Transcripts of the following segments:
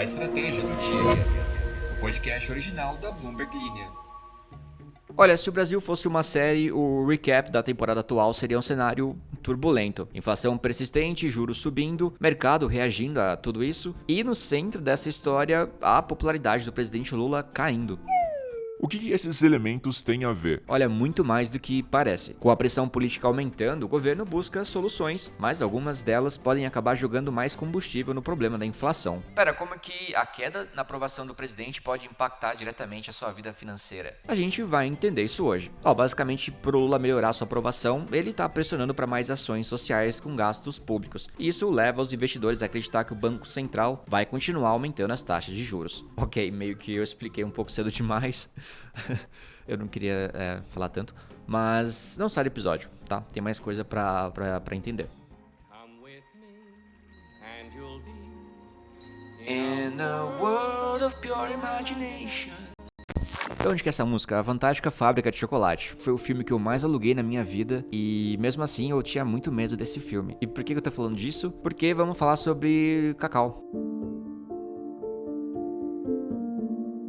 A estratégia do dia. O podcast original da Bloomberg Linha. Olha, se o Brasil fosse uma série, o recap da temporada atual seria um cenário turbulento. Inflação persistente, juros subindo, mercado reagindo a tudo isso. E no centro dessa história, a popularidade do presidente Lula caindo. O que esses elementos têm a ver? Olha, muito mais do que parece. Com a pressão política aumentando, o governo busca soluções, mas algumas delas podem acabar jogando mais combustível no problema da inflação. Pera, como que a queda na aprovação do presidente pode impactar diretamente a sua vida financeira? A gente vai entender isso hoje. Basicamente, pro Lula melhorar sua aprovação, ele tá pressionando para mais ações sociais com gastos públicos. Isso leva os investidores a acreditar que o Banco Central vai continuar aumentando as taxas de juros. Ok, meio que eu expliquei um pouco cedo demais. Eu não queria falar tanto, mas não sai do episódio, tá? Tem mais coisa pra entender. In a world of pure imagination. De onde que é essa música? A Fantástica Fábrica de Chocolate. Foi o filme que eu mais aluguei na minha vida e mesmo assim eu tinha muito medo desse filme. E por que eu tô falando disso? Porque vamos falar sobre cacau.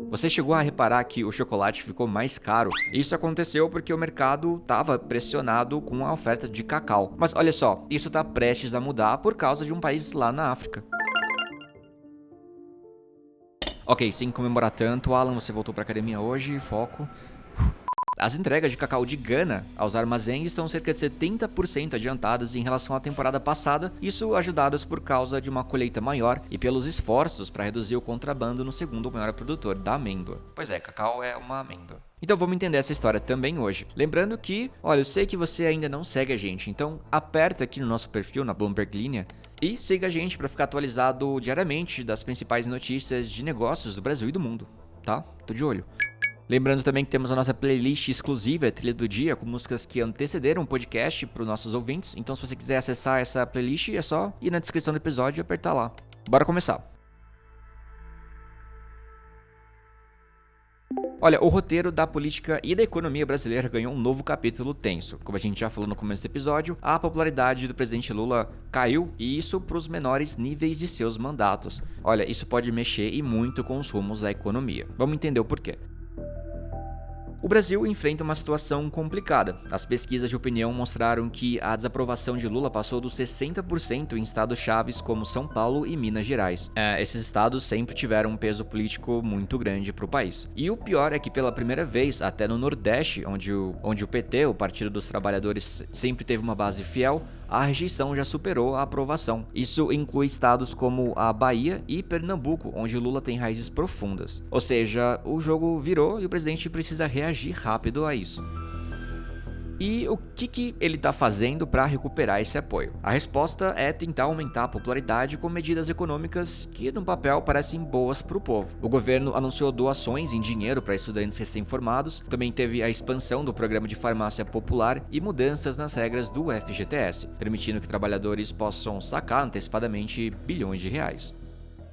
Você chegou a reparar que o chocolate ficou mais caro? Isso aconteceu porque o mercado estava pressionado com a oferta de cacau. Mas olha só, isso está prestes a mudar por causa de um país lá na África. Ok, sem comemorar tanto, Alan, você voltou pra academia hoje, foco. As entregas de cacau de Gana aos armazéns estão cerca de 70% adiantadas em relação à temporada passada, isso ajudadas por causa de uma colheita maior e pelos esforços para reduzir o contrabando no segundo maior produtor da amêndoa. Pois é, cacau é uma amêndoa. Então vamos entender essa história também hoje. Lembrando que, olha, eu sei que você ainda não segue a gente, então aperta aqui no nosso perfil na Bloomberg Linha e siga a gente para ficar atualizado diariamente das principais notícias de negócios do Brasil e do mundo, tá? Tô de olho. Lembrando também que temos a nossa playlist exclusiva, Trilha do Dia, com músicas que antecederam o podcast para os nossos ouvintes. Então, se você quiser acessar essa playlist, é só ir na descrição do episódio e apertar lá. Bora começar! Olha, o roteiro da política e da economia brasileira ganhou um novo capítulo tenso. Como a gente já falou no começo do episódio, a popularidade do presidente Lula caiu, e isso para os menores níveis de seus mandatos. Olha, isso pode mexer e muito com os rumos da economia. Vamos entender o porquê. O Brasil enfrenta uma situação complicada. As pesquisas de opinião mostraram que a desaprovação de Lula passou dos 60% em estados chaves como São Paulo e Minas Gerais. Esses estados sempre tiveram um peso político muito grande para o país. E o pior é que pela primeira vez, até no Nordeste, onde o PT, o Partido dos Trabalhadores, sempre teve uma base fiel, a rejeição já superou a aprovação. Isso inclui estados como a Bahia e Pernambuco, onde Lula tem raízes profundas. Ou seja, o jogo virou e o presidente precisa reagir rápido a isso. E o que ele está fazendo para recuperar esse apoio? A resposta é tentar aumentar a popularidade com medidas econômicas que no papel parecem boas para o povo. O governo anunciou doações em dinheiro para estudantes recém-formados, também teve a expansão do programa de farmácia popular e mudanças nas regras do FGTS, permitindo que trabalhadores possam sacar antecipadamente bilhões de reais.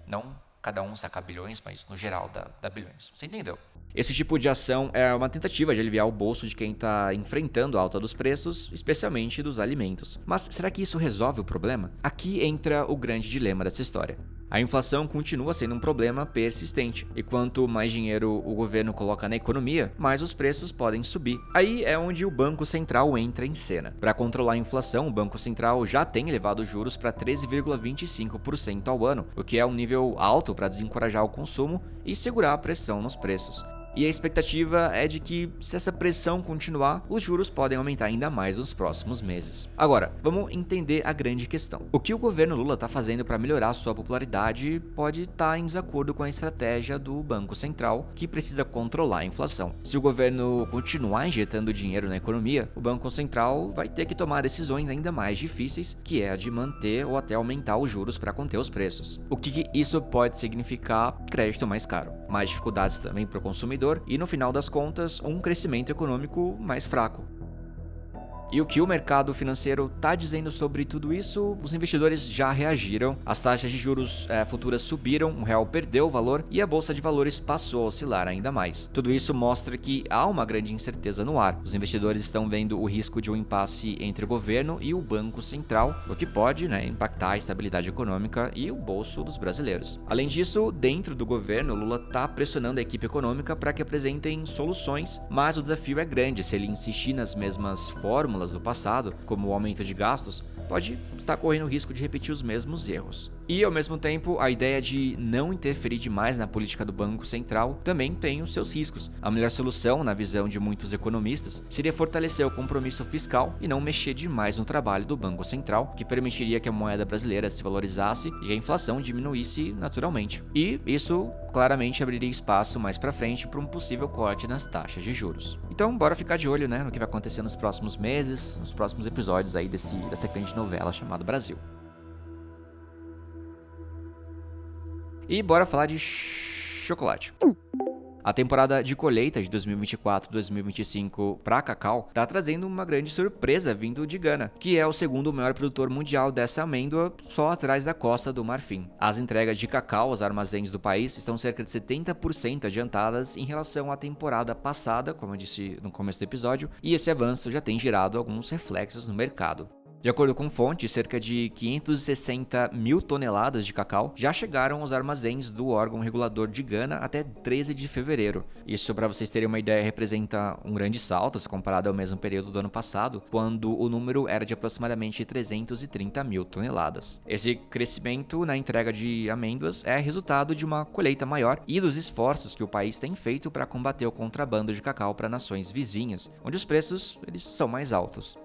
Não cada um sacar bilhões, mas no geral dá bilhões. Você entendeu? Esse tipo de ação é uma tentativa de aliviar o bolso de quem está enfrentando a alta dos preços, especialmente dos alimentos. Mas será que isso resolve o problema? Aqui entra o grande dilema dessa história. A inflação continua sendo um problema persistente, e quanto mais dinheiro o governo coloca na economia, mais os preços podem subir. Aí é onde o Banco Central entra em cena. Para controlar a inflação, o Banco Central já tem elevado os juros para 13,25% ao ano, o que é um nível alto para desencorajar o consumo e segurar a pressão nos preços. E a expectativa é de que, se essa pressão continuar, os juros podem aumentar ainda mais nos próximos meses. Agora, vamos entender a grande questão. O que o governo Lula está fazendo para melhorar sua popularidade pode estar em desacordo com a estratégia do Banco Central, que precisa controlar a inflação. Se o governo continuar injetando dinheiro na economia, o Banco Central vai ter que tomar decisões ainda mais difíceis, que é a de manter ou até aumentar os juros para conter os preços. O que isso pode significar? Crédito mais caro, mais dificuldades também para o consumidor, e no final das contas, um crescimento econômico mais fraco. E o que o mercado financeiro está dizendo sobre tudo isso? Os investidores já reagiram, as taxas de juros futuras subiram, o real perdeu o valor e a bolsa de valores passou a oscilar ainda mais. Tudo isso mostra que há uma grande incerteza no ar. Os investidores estão vendo o risco de um impasse entre o governo e o Banco Central, o que pode, impactar a estabilidade econômica e o bolso dos brasileiros. Além disso, dentro do governo, Lula está pressionando a equipe econômica para que apresentem soluções, mas o desafio é grande. Se ele insistir nas mesmas fórmulas do passado, como o aumento de gastos, pode estar correndo o risco de repetir os mesmos erros. E, ao mesmo tempo, a ideia de não interferir demais na política do Banco Central também tem os seus riscos. A melhor solução, na visão de muitos economistas, seria fortalecer o compromisso fiscal e não mexer demais no trabalho do Banco Central, que permitiria que a moeda brasileira se valorizasse e a inflação diminuísse naturalmente. E isso claramente abriria espaço mais para frente para um possível corte nas taxas de juros. Então, bora ficar de olho, no que vai acontecer nos próximos meses, nos próximos episódios aí dessa grande novela chamada Brasil. E bora falar de chocolate. A temporada de colheita de 2024-2025 para cacau está trazendo uma grande surpresa vindo de Gana, que é o segundo maior produtor mundial dessa amêndoa, só atrás da Costa do Marfim. As entregas de cacau aos armazéns do país estão cerca de 70% adiantadas em relação à temporada passada, como eu disse no começo do episódio, e esse avanço já tem gerado alguns reflexos no mercado. De acordo com fontes, cerca de 560 mil toneladas de cacau já chegaram aos armazéns do órgão regulador de Gana até 13 de fevereiro. Isso, para vocês terem uma ideia, representa um grande salto se comparado ao mesmo período do ano passado, quando o número era de aproximadamente 330 mil toneladas. Esse crescimento na entrega de amêndoas é resultado de uma colheita maior e dos esforços que o país tem feito para combater o contrabando de cacau para nações vizinhas, onde os preços eles são mais altos.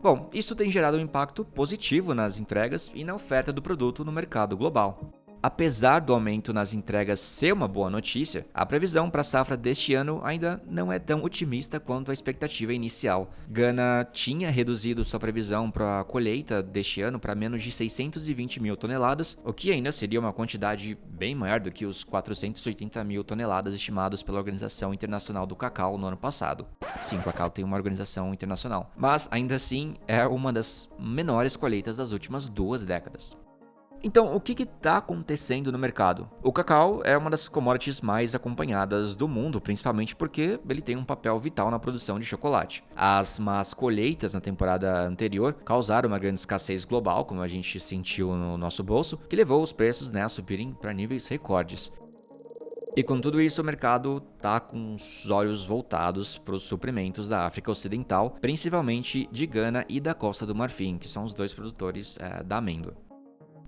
Bom, isso tem gerado um impacto positivo nas entregas e na oferta do produto no mercado global. Apesar do aumento nas entregas ser uma boa notícia, a previsão para a safra deste ano ainda não é tão otimista quanto a expectativa inicial. Gana tinha reduzido sua previsão para a colheita deste ano para menos de 620 mil toneladas, o que ainda seria uma quantidade bem maior do que os 480 mil toneladas estimados pela Organização Internacional do Cacau no ano passado. Sim, o cacau tem uma organização internacional, mas ainda assim é uma das menores colheitas das últimas 2 décadas. Então, o que está acontecendo no mercado? O cacau é uma das commodities mais acompanhadas do mundo, principalmente porque ele tem um papel vital na produção de chocolate. As más colheitas na temporada anterior causaram uma grande escassez global, como a gente sentiu no nosso bolso, que levou os preços a subirem para níveis recordes. E com tudo isso, o mercado está com os olhos voltados para os suprimentos da África Ocidental, principalmente de Gana e da Costa do Marfim, que são os dois produtores da amêndoa.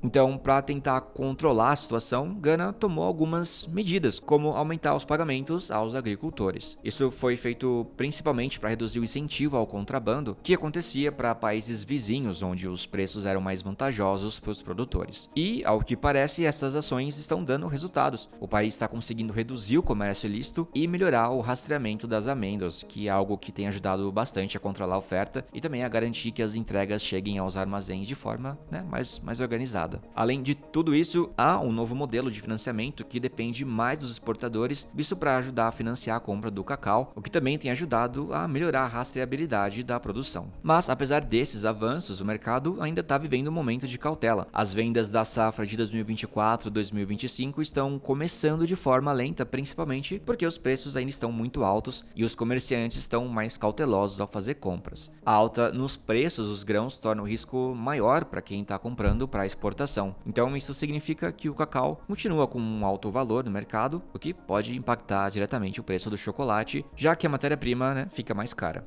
Então, para tentar controlar a situação, Gana tomou algumas medidas, como aumentar os pagamentos aos agricultores. Isso foi feito principalmente para reduzir o incentivo ao contrabando, que acontecia para países vizinhos, onde os preços eram mais vantajosos para os produtores. E, ao que parece, essas ações estão dando resultados. O país está conseguindo reduzir o comércio ilícito e melhorar o rastreamento das amêndoas, que é algo que tem ajudado bastante a controlar a oferta e também a garantir que as entregas cheguem aos armazéns de forma mais organizada. Além de tudo isso, há um novo modelo de financiamento que depende mais dos exportadores, isso para ajudar a financiar a compra do cacau, o que também tem ajudado a melhorar a rastreabilidade da produção. Mas, apesar desses avanços, o mercado ainda está vivendo um momento de cautela. As vendas da safra de 2024-2025 estão começando de forma lenta, principalmente porque os preços ainda estão muito altos e os comerciantes estão mais cautelosos ao fazer compras. A alta nos preços dos grãos torna o risco maior para quem está comprando para exportação. Então isso significa que o cacau continua com um alto valor no mercado, o que pode impactar diretamente o preço do chocolate, já que a matéria-prima fica mais cara.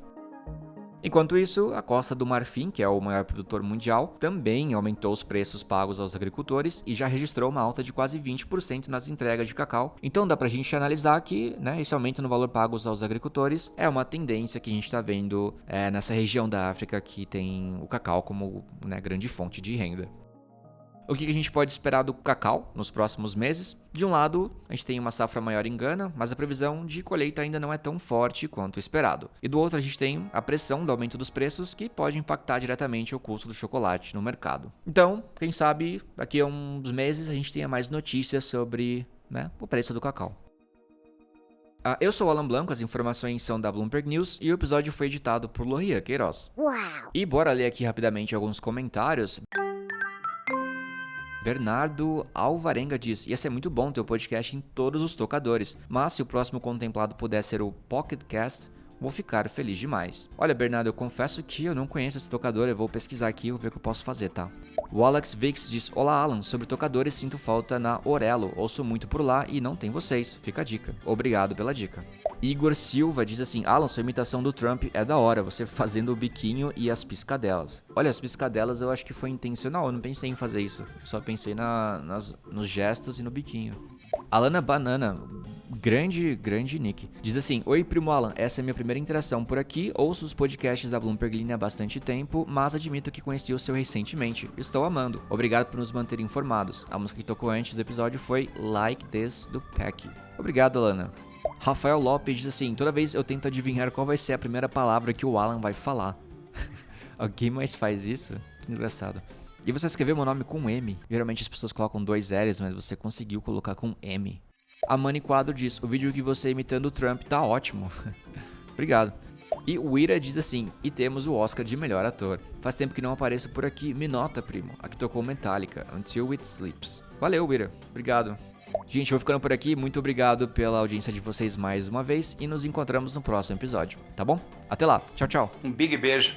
Enquanto isso, a Costa do Marfim, que é o maior produtor mundial, também aumentou os preços pagos aos agricultores e já registrou uma alta de quase 20% nas entregas de cacau. Então dá pra gente analisar que esse aumento no valor pagos aos agricultores é uma tendência que a gente está vendo nessa região da África que tem o cacau como grande fonte de renda. O que a gente pode esperar do cacau nos próximos meses? De um lado, a gente tem uma safra maior em Gana, mas a previsão de colheita ainda não é tão forte quanto esperado. E do outro, a gente tem a pressão do aumento dos preços, que pode impactar diretamente o custo do chocolate no mercado. Então, quem sabe, daqui a uns meses a gente tenha mais notícias sobre o preço do cacau. Eu sou o Alan Blanco, as informações são da Bloomberg News e o episódio foi editado por Lohia Queiroz. Wow. E bora ler aqui rapidamente alguns comentários. Bernardo Alvarenga diz: ia ser muito bom ter o podcast em todos os tocadores, mas se o próximo contemplado puder ser o Pocket Cast, vou ficar feliz demais. Olha, Bernardo, eu confesso que eu não conheço esse tocador, eu vou pesquisar aqui e vou ver o que eu posso fazer, tá? O Alex Vix diz: olá, Alan, sobre tocadores sinto falta na Orelo, ouço muito por lá e não tem vocês, fica a dica. Obrigado pela dica. Igor Silva diz assim: Alan, sua imitação do Trump é da hora, você fazendo o biquinho e as piscadelas. Olha, as piscadelas eu acho que foi intencional, eu não pensei em fazer isso, só pensei nos gestos e no biquinho. Alana Banana, grande nick, diz assim: oi primo Alan, essa é minha primeira interação por aqui, ouço os podcasts da Bloomberg Linha há bastante tempo, mas admito que conheci o seu recentemente, estou amando, obrigado por nos manter informados. A música que tocou antes do episódio foi Like This do Peck. Obrigado, Alana. Rafael Lopes diz assim: toda vez eu tento adivinhar qual vai ser a primeira palavra que o Alan vai falar. Alguém mais faz isso? Que engraçado. E você escreveu meu nome com M. Geralmente as pessoas colocam 2 L's, mas você conseguiu colocar com M. A Mani Quadro diz: o vídeo que você imitando o Trump tá ótimo. Obrigado. E o Ira diz assim: e temos o Oscar de melhor ator. Faz tempo que não apareço por aqui, me nota, primo. Aqui tocou Metallica, Until It Sleeps. Valeu, Ira. Obrigado. Gente, vou ficando por aqui. Muito obrigado pela audiência de vocês mais uma vez e nos encontramos no próximo episódio, tá bom? Até lá. Tchau, tchau. Um big beijo.